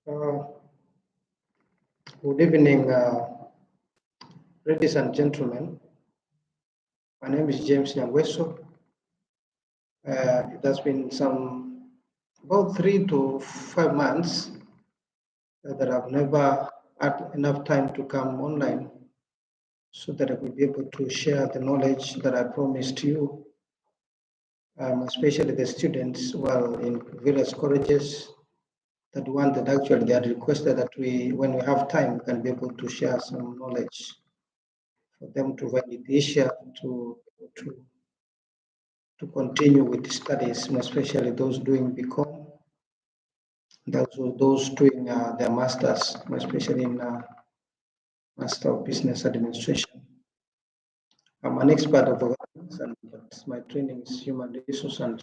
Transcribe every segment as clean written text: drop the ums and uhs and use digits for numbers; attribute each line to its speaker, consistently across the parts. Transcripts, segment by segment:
Speaker 1: Uh, Good evening, ladies and gentlemen. My name is James Nyangweso. It has been about 3 to 5 months that I've never had enough time to come online so that I could be able to share the knowledge that I promised you, especially the students in various colleges that actually they had requested that when we have time, we can be able to share some knowledge for them to find it easier to to continue with studies, especially those doing BCom, and also those doing their masters, especially in Master of Business Administration. I'm an expert of governance, but my training is human resource and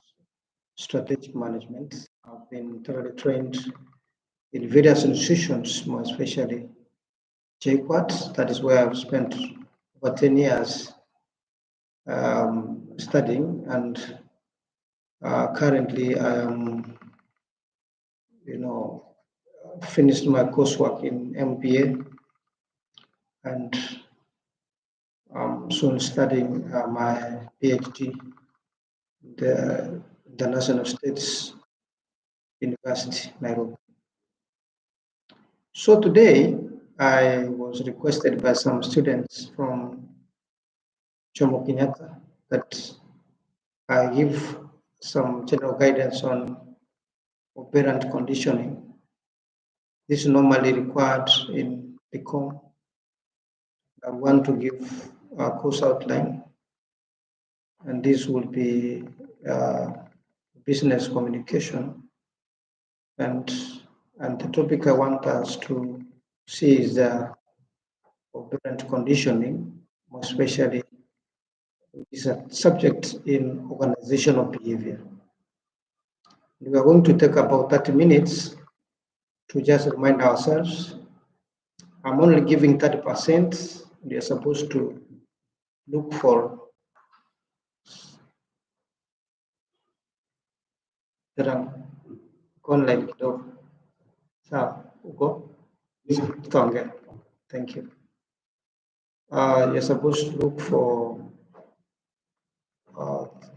Speaker 1: strategic management. I've been thoroughly trained in various institutions, more especially JQuat. That is where I've spent over 10 years studying, and currently I am, finished my coursework in MBA, and I'm soon studying my PhD in the International States University, Nairobi. So today, I was requested by some students from Jomo Kenyatta that I give some general guidance on operant conditioning. This is normally required in BCom. I want to give a course outline, and this will be business communication. And the topic I want us to see is the operant conditioning, more especially is a subject in organizational behavior. We are going to take about 30 minutes to just remind ourselves. I'm only giving 30%. We are supposed to look for online kidogo. Sawa, uko? Tutaongea. Thank you. You're supposed to look for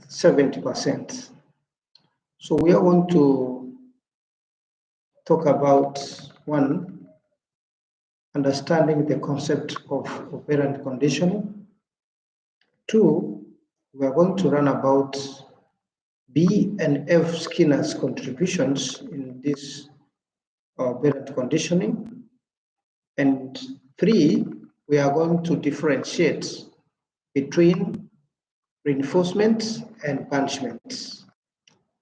Speaker 1: 70%. So we are going to talk about one, understanding the concept of operant conditioning. Two, we are going to learn about B and F Skinner's contributions in this operant conditioning. And three, we are going to differentiate between reinforcement and punishment.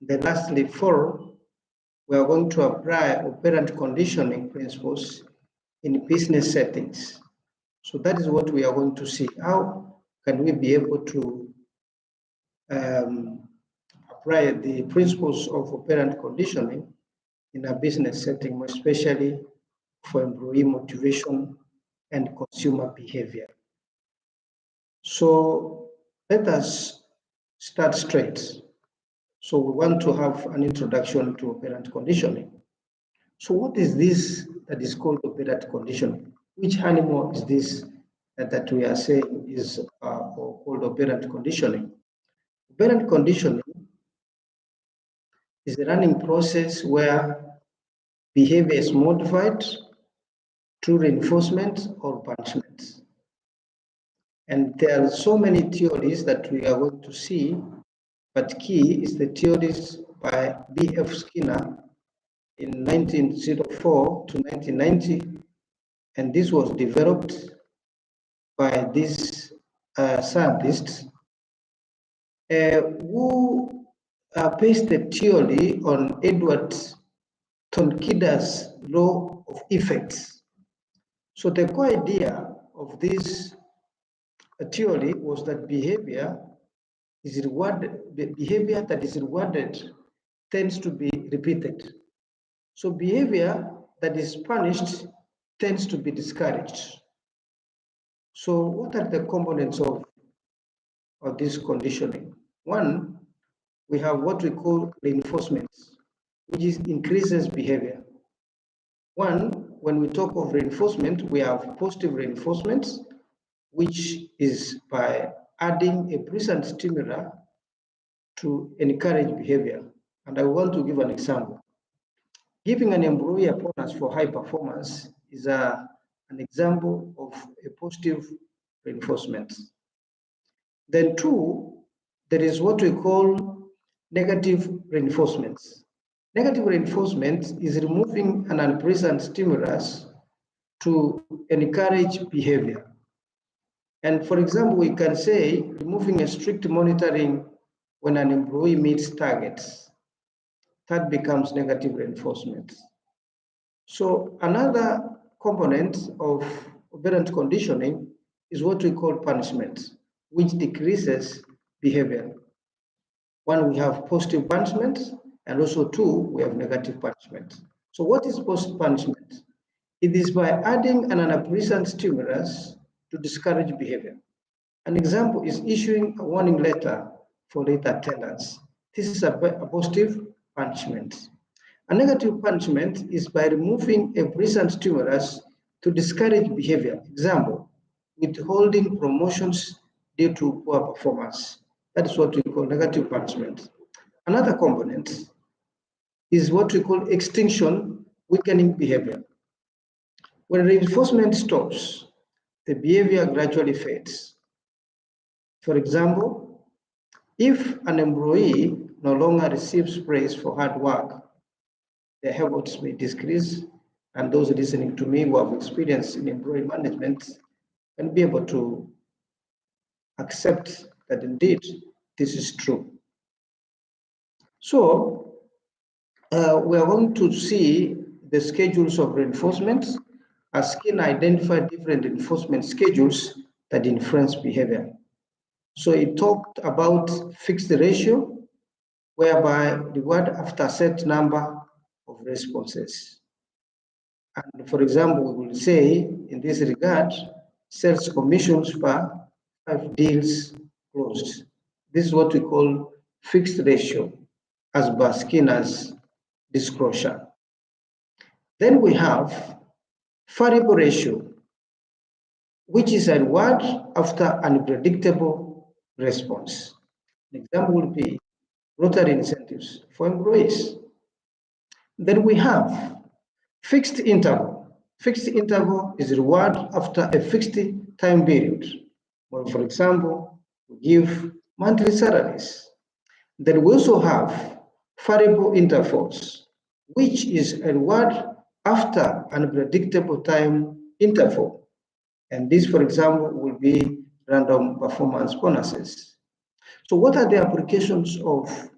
Speaker 1: Then lastly, four, we are going to apply operant conditioning principles in business settings. So that is what we are going to see. How can we be able to apply the principles of operant conditioning in a business setting, especially for employee motivation and consumer behavior? So let us start straight. So we want to have an introduction to operant conditioning. So what is this that is called operant conditioning? Which animal is this that we are saying is called operant conditioning? Operant conditioning is the running process where behavior is modified through reinforcement or punishment. And there are so many theories that we are going to see, but key is the theories by B.F. Skinner in 1904 to 1990, and this was developed by this scientist who based the theory on Edward Tonkida's law of effects. So the core idea of this theory was that behavior that is rewarded tends to be repeated. So behavior that is punished tends to be discouraged. So what are the components of this conditioning? One, we have what we call reinforcement, which increases behavior. One, when we talk of reinforcement, we have positive reinforcement, which is by adding a present stimuli to encourage behavior. And I want to give an example. Giving an employee a bonus for high performance is an example of a positive reinforcement. Then two, there is what we call negative reinforcements. Negative reinforcement is removing an unpleasant stimulus to encourage behavior. And for example, we can say removing a strict monitoring when an employee meets targets. That becomes negative reinforcement. So another component of operant conditioning is what we call punishment, which decreases behavior. One, we have positive punishment, and also two, we have negative punishment. So what is positive punishment? It is by adding an unpleasant stimulus to discourage behavior. An example is issuing a warning letter for late attendance. This is a positive punishment. A negative punishment is by removing a present stimulus to discourage behavior. Example, withholding promotions due to poor performance. That is what we call negative punishment. Another component is what we call extinction weakening behavior. When reinforcement stops, the behavior gradually fades. For example, if an employee no longer receives praise for hard work, their efforts may decrease, and those listening to me who have experience in employee management can be able to accept that indeed this is true. So we are going to see the schedules of reinforcement as Skinner identified different reinforcement schedules that influence behavior. So he talked about fixed ratio, whereby reward after a set number of responses. And for example, we will say in this regard, sales commissions per 5 deals closed. This is what we call fixed ratio as per Skinner's disclosure. Then we have variable ratio, which is a reward after unpredictable response. An example will be rotary incentives for employees. Then we have fixed interval. Fixed interval is reward after a fixed time period. Well, for example, we give monthly salaries. Then we also have variable intervals, which is a reward after an unpredictable time interval. And this, for example, will be random performance bonuses. So what are the applications of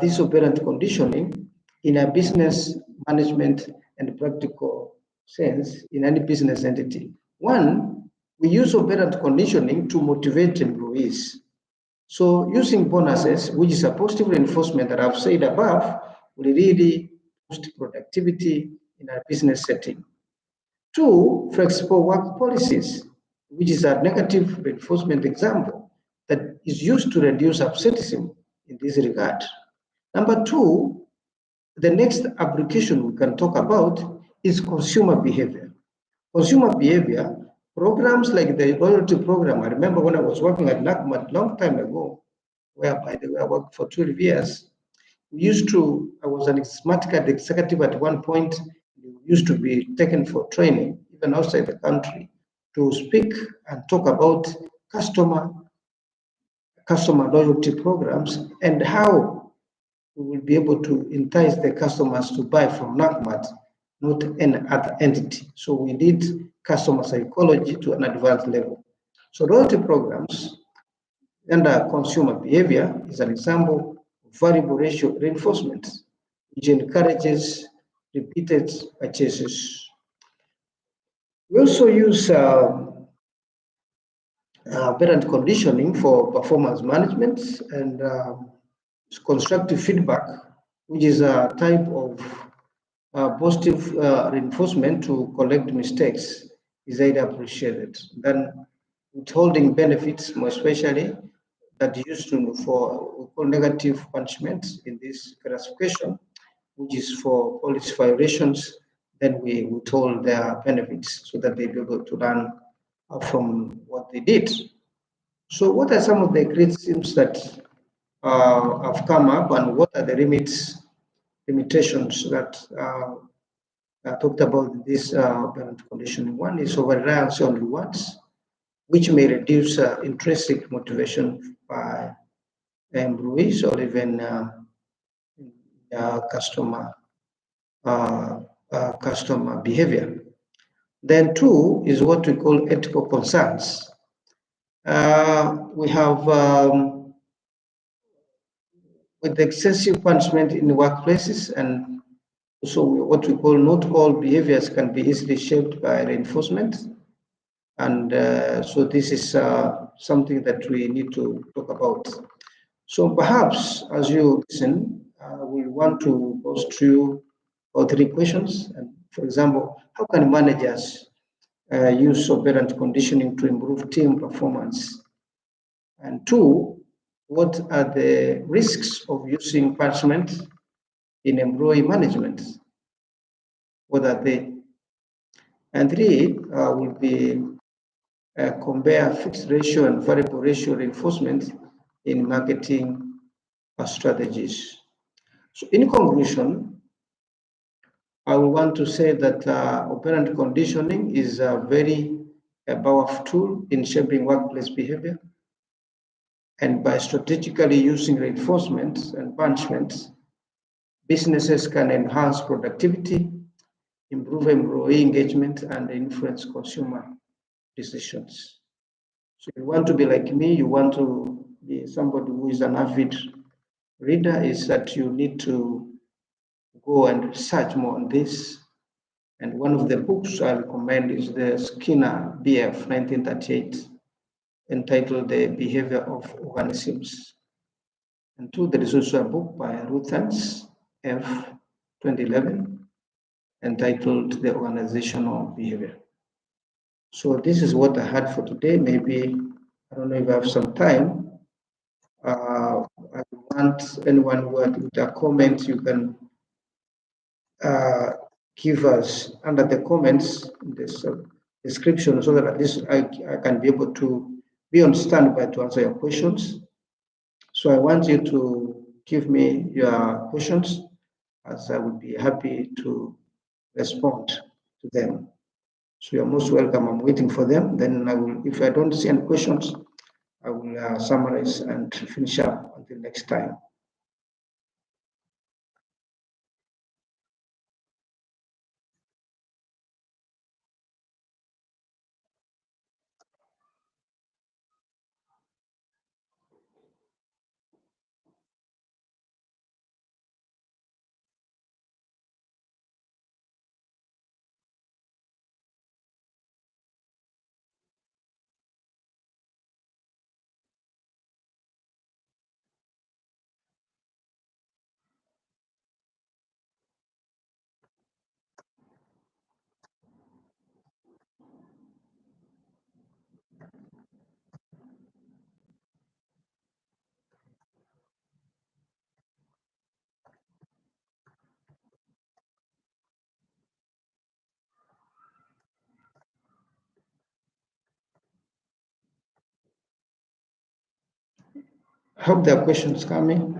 Speaker 1: this operant conditioning in a business management and practical sense in any business entity? One, we use operant conditioning to motivate employees. So using bonuses, which is a positive reinforcement that I've said above, will really boost productivity in a business setting. Two, flexible work policies, which is a negative reinforcement example that is used to reduce absenteeism in this regard. Number two, the next application we can talk about is consumer behavior. Consumer behavior, programs like the loyalty program. I remember when I was working at NACMAT a long time ago, where by the way I worked for 12 years. I was an smart card executive at one point. We used to be taken for training, even outside the country, to speak and talk about customer loyalty programs and how we will be able to entice the customers to buy from NACMAT, not any other entity. So we did customer psychology to an advanced level. So loyalty programs under consumer behavior is an example of variable ratio reinforcement, which encourages repeated purchases. We also use operant conditioning for performance management and constructive feedback, which is a type of positive reinforcement to correct mistakes, is highly appreciated. Then withholding benefits, more especially, that used to for we call negative punishment in this classification, which is for policy violations then we withhold their benefits so that they be able to learn from what they did. So what are some of the criticisms that have come up, and what are the limitations that talked about this operant conditioning? One is over-reliance on rewards, which may reduce intrinsic motivation by employees or even customer customer behavior. Then two is what we call ethical concerns. We have with excessive punishment in workplaces, and also what we call not all behaviors can be easily shaped by reinforcement. And so this is something that we need to talk about. So perhaps as you listen, we want to go through all three questions. And for example, how can managers use operant conditioning to improve team performance? And two, what are the risks of using punishment in employee management? What are they? And three will be compare fixed ratio and variable ratio reinforcement in marketing strategies. So in conclusion, I want to say that operant conditioning is a very powerful tool in shaping workplace behavior. And by strategically using reinforcements and punishments, businesses can enhance productivity, improve employee engagement, and influence consumer decisions. So you want to be like me, you want to be somebody who is an avid reader, is that you need to go and research more on this. And one of the books I recommend is the Skinner BF 1938, entitled The Behavior of Organisms. And two, there is also a book by Ruthans F 2011, entitled The Organizational Behavior. So this is what I had for today. Maybe, I don't know if I have some time. I want anyone who had with a comment, you can give us under the comments in this description, so that at least I can be able to be on standby to answer your questions. So I want you to give me your questions, as I would be happy to respond to them. So you're most welcome. I'm waiting for them. Then I will, if I don't see any questions, I will summarize and finish up until next time. I hope there are questions coming.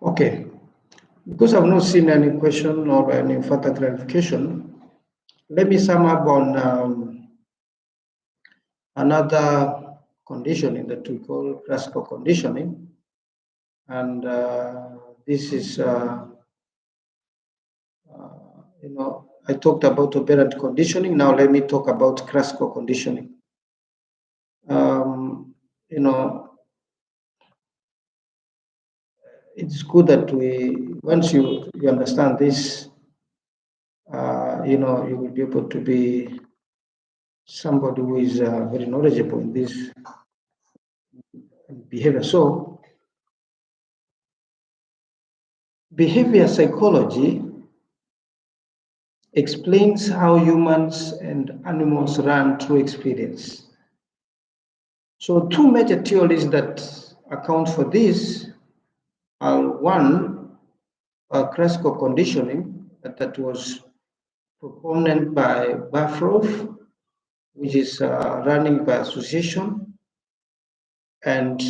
Speaker 1: Okay, because I've not seen any question or any further clarification, let me sum up on another conditioning that we call classical conditioning. And this is, I talked about operant conditioning. Now let me talk about classical conditioning. It's good that once you understand this, you will be able to be somebody who is very knowledgeable in this behavior. So, behavior psychology explains how humans and animals run through experience. So, two major theories that account for this are one, classical conditioning that was proponent by Pavlov, which is running by association, and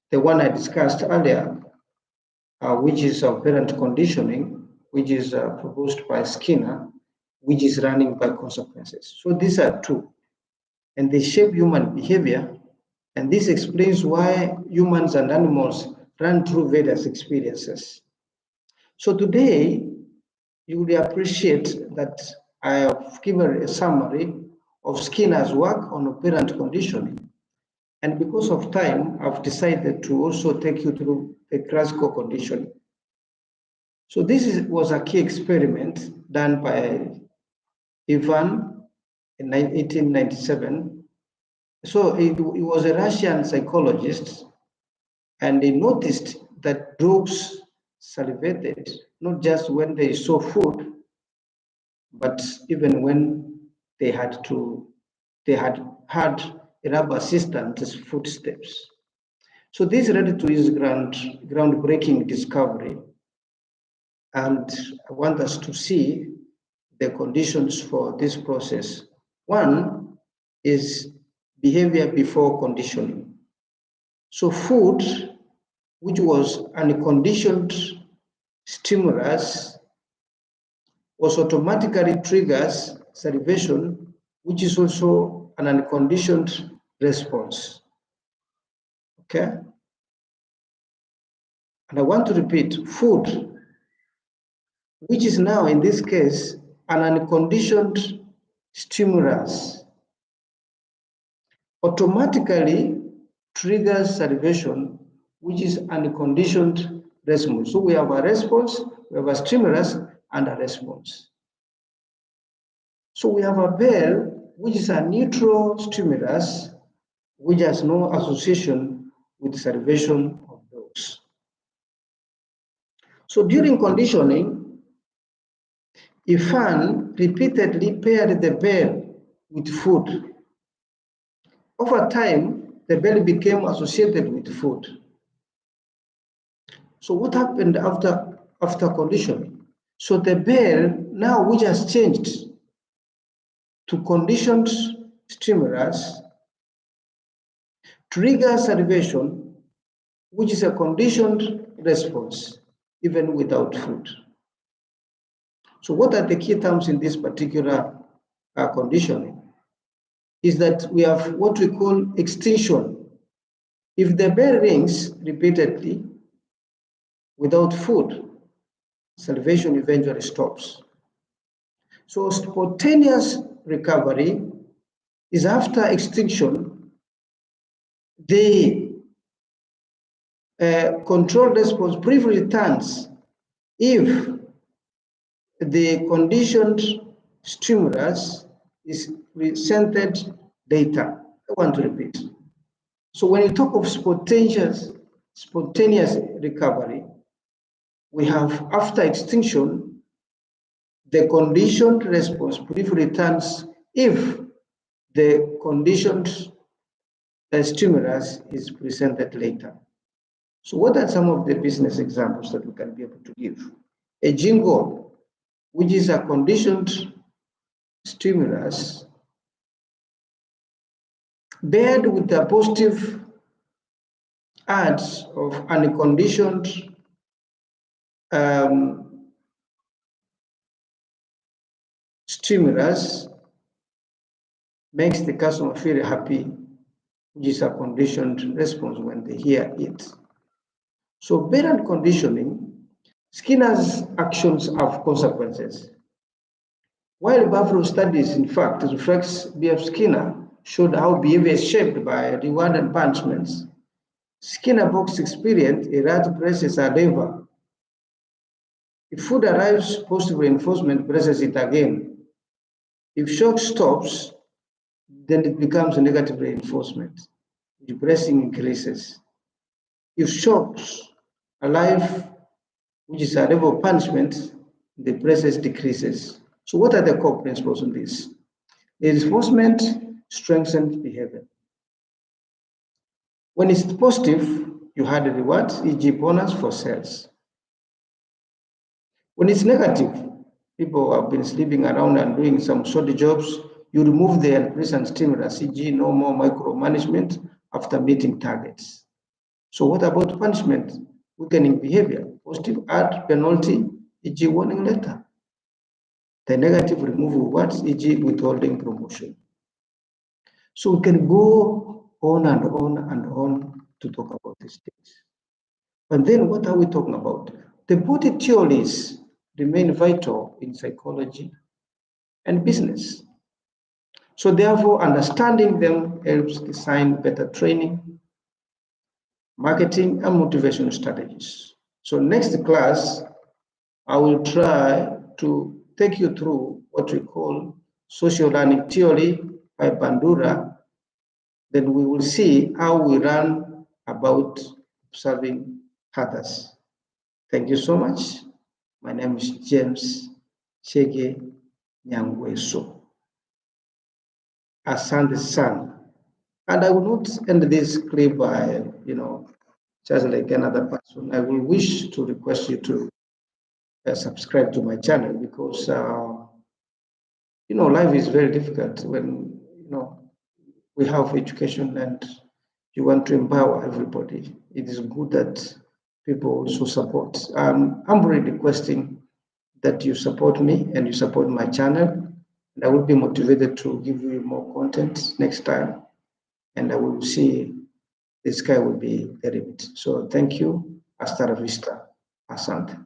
Speaker 1: the one I discussed earlier, which is operant conditioning, which is proposed by Skinner, which is running by consequences. So these are two, and they shape human behavior, and this explains why humans and animals run through various experiences. So today, you will appreciate that I have given a summary of Skinner's work on operant conditioning. And because of time, I've decided to also take you through the classical conditioning. So this was a key experiment done by Ivan in 1897. So he was a Russian psychologist, and he noticed that dogs salivated not just when they saw food, but even when they had heard a rubber assistant's footsteps. So this led to his groundbreaking discovery, and I want us to see the conditions for this process. One is behavior before conditioning. So food, which was unconditioned stimulus, was automatically triggers salivation, which is also an unconditioned response. Okay? And I want to repeat, food, which is now in this case an unconditioned stimulus, automatically triggers salivation, which is unconditioned response. So we have a response, we have a stimulus, and a response. So we have a bell, which is a neutral stimulus, which has no association with salivation of dogs. So during conditioning, Ifan repeatedly paired the bell with food. Over time, the bell became associated with food. So what happened after conditioning? So the bell now, which has changed to conditioned stimulus, triggers salivation, which is a conditioned response, even without food. So what are the key terms in this particular conditioning? Is that we have what we call extinction. If the bell rings repeatedly without food, salivation eventually stops. So spontaneous recovery is after extinction. The control response briefly returns if the conditioned stimulus is presented later. I want to repeat. So when you talk of spontaneous recovery, we have after extinction, the conditioned response briefly returns if the conditioned stimulus is presented later. So what are some of the business examples that we can be able to give? A jingle, which is a conditioned stimulus, paired with the positive ads of unconditioned stimulus, makes the customer feel happy which is a conditioned response when they hear it. So operant conditioning, Skinner's actions have consequences. While Buffalo studies, in fact, reflects B.F. Skinner, showed how behavior is shaped by reward and punishments, Skinner box experience a rat presses a lever. If food arrives, positive reinforcement presses it again. If shock stops, then it becomes a negative reinforcement. Depressing increases. If shocks alive, which is a level of punishment, the presses decreases. So what are the core principles in this? Reinforcement strengthens behavior. When it's positive, you had a reward, e.g. bonus for sales. When it's negative, people have been sleeping around and doing some shoddy jobs, you remove the unpleasant stimulus, e.g. no more micromanagement after meeting targets. So what about punishment? Weakening behavior, positive add penalty, e.g. warning letter. The negative removal what, e.g. withholding promotion. So we can go on and on and on to talk about these things. But then what are we talking about? The body theories remain vital in psychology and business. So therefore, understanding them helps design better training, marketing, and motivation strategies. So next class, I will try to take you through what we call social learning theory by Bandura. Then we will see how we run about observing others. Thank you so much. My name is James Chege Nyangweso. Asante San. And I will not end this clip by, just like another person. I will wish to request you to subscribe to my channel because, life is very difficult when, we have education and you want to empower everybody. It is good that people also support. I'm really requesting that you support me and you support my channel. And I will be motivated to give you more content next time. And I will see the sky will be the limit. So thank you. Hasta la vista. Asante.